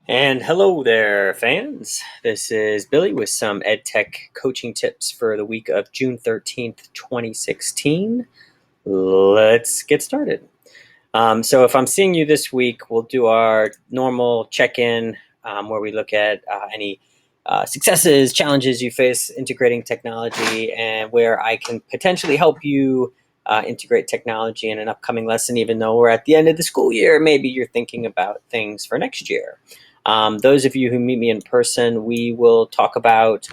And hello there, fans. This is Billy with some EdTech coaching tips for the week of June 13th, 2016. Let's get started. So, if I'm seeing you this week, we'll do our normal check in where we look at any successes, challenges you face integrating technology, and where I can potentially help you integrate technology in an upcoming lesson, even though we're at the end of the school year. Maybe you're thinking about things for next year. Those of you who meet me in person, we will talk about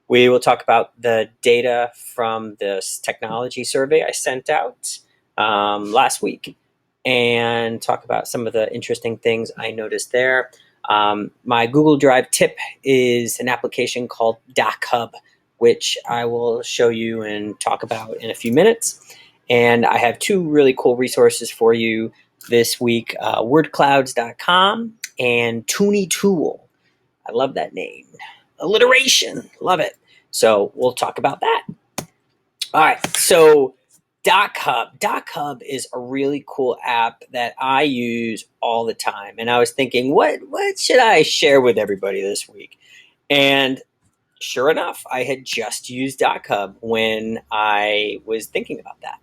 the data from this technology survey I sent out last week, and talk about some of the interesting things I noticed there. My Google Drive tip is an application called DocHub, which I will show you and talk about in a few minutes. And I have two really cool resources for you this week, wordclouds.com and TunyTool. I love that name. Alliteration, love it. So we'll talk about that. All right, so DocHub. DocHub is a really cool app that I use all the time. And I was thinking, what should I share with everybody this week? And sure enough, I had just used DocHub when I was thinking about that.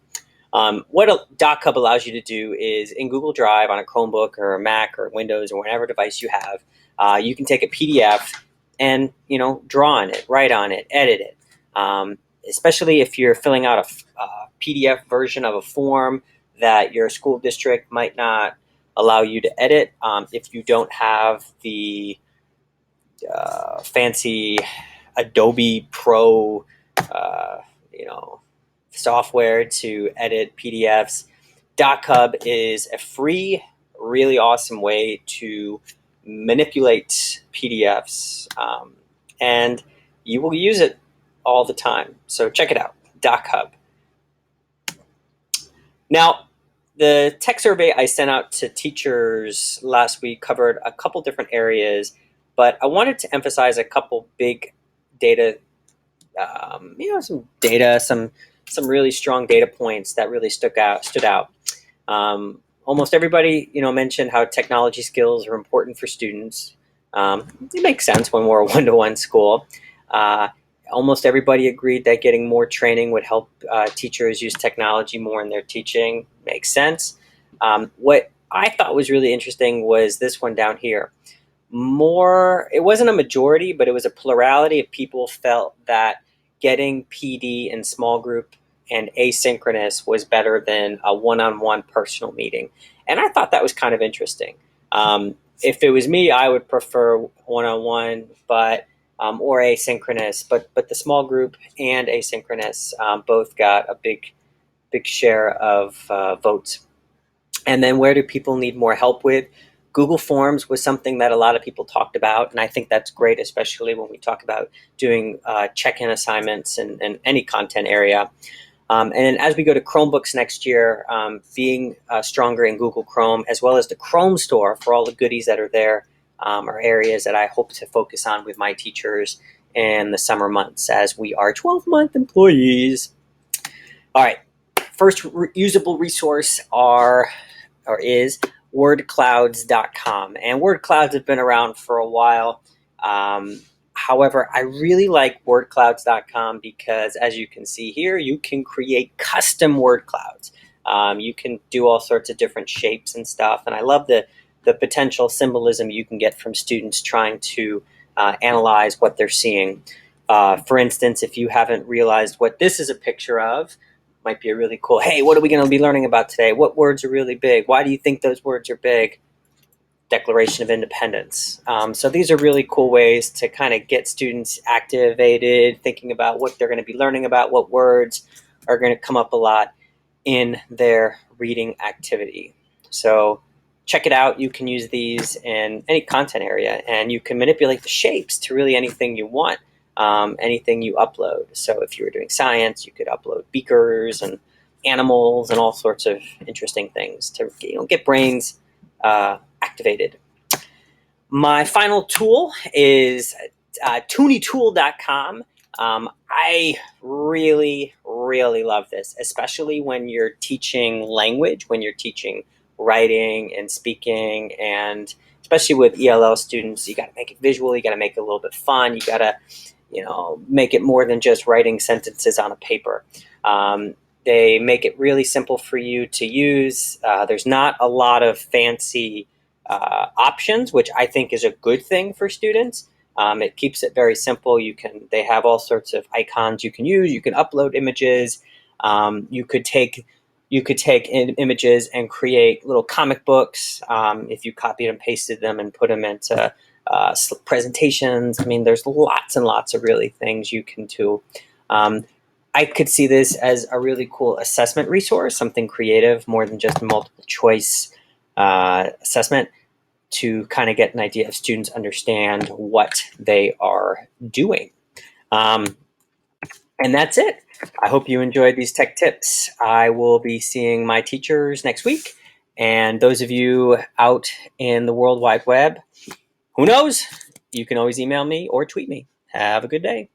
What a DocHub allows you to do is in Google Drive on a Chromebook or a Mac or Windows or whatever device you have, you can take a PDF and draw on it, write on it, edit it. Especially if you're filling out a PDF version of a form that your school district might not allow you to edit if you don't have the fancy Adobe Pro, software to edit PDFs. DocHub is a free, really awesome way to manipulate PDFs, and you will use it all the time. So check it out, DocHub. Now, the tech survey I sent out to teachers last week covered a couple different areas, but I wanted to emphasize a couple big data, some really strong data points that really stood out. Almost everybody, mentioned how technology skills are important for students. It makes sense when we're a one-to-one school. Almost everybody agreed that getting more training would help teachers use technology more in their teaching. Makes sense. What I thought was really interesting was this one down here. It wasn't a majority, but it was a plurality of people felt that getting PD in small group and asynchronous was better than a one-on-one personal meeting. And I thought that was kind of interesting. If it was me, I would prefer one-on-one, or asynchronous, but the small group and asynchronous both got a big share of votes. And then where do people need more help with? Google Forms was something that a lot of people talked about, and I think that's great, especially when we talk about doing check-in assignments in any content area. And as we go to Chromebooks next year, being stronger in Google Chrome, as well as the Chrome Store for all the goodies that are there, are areas that I hope to focus on with my teachers in the summer months as we are 12-month employees. All right, first usable resource is wordclouds.com. And wordclouds have been around for a while. However, I really like wordclouds.com because, as you can see here, you can create custom word clouds. You can do all sorts of different shapes and stuff. And I love the potential symbolism you can get from students trying to analyze what they're seeing. For instance, if you haven't realized what this is a picture of, might be a really cool, hey, what are we going to be learning about today? What words are really big? Why do you think those words are big? Declaration of Independence. So these are really cool ways to kind of get students activated, thinking about what they're going to be learning about, what words are going to come up a lot in their reading activity. So check it out. You can use these in any content area, and you can manipulate the shapes to really anything you want. Anything you upload. So if you were doing science, you could upload beakers and animals and all sorts of interesting things to get brains activated. My final tool is TunyTool.com. I really, really love this, especially when you're teaching language, when you're teaching writing and speaking, and especially with ELL students, you got to make it visual, you got to make it a little bit fun, you got to, make it more than just writing sentences on a paper. They make it really simple for you to use. There's not a lot of fancy options, which I think is a good thing for students. It keeps it very simple. They have all sorts of icons you can use. You can upload images. You could take images and create little comic books if you copied and pasted them and put them into presentations. I mean, there's lots and lots of really things you can do. I could see this as a really cool assessment resource, something creative more than just a multiple choice assessment, to kind of get an idea if students understand what they are doing. And that's it. I hope you enjoyed these tech tips. I will be seeing my teachers next week. And those of you out in the World Wide Web, who knows? You can always email me or tweet me. Have a good day.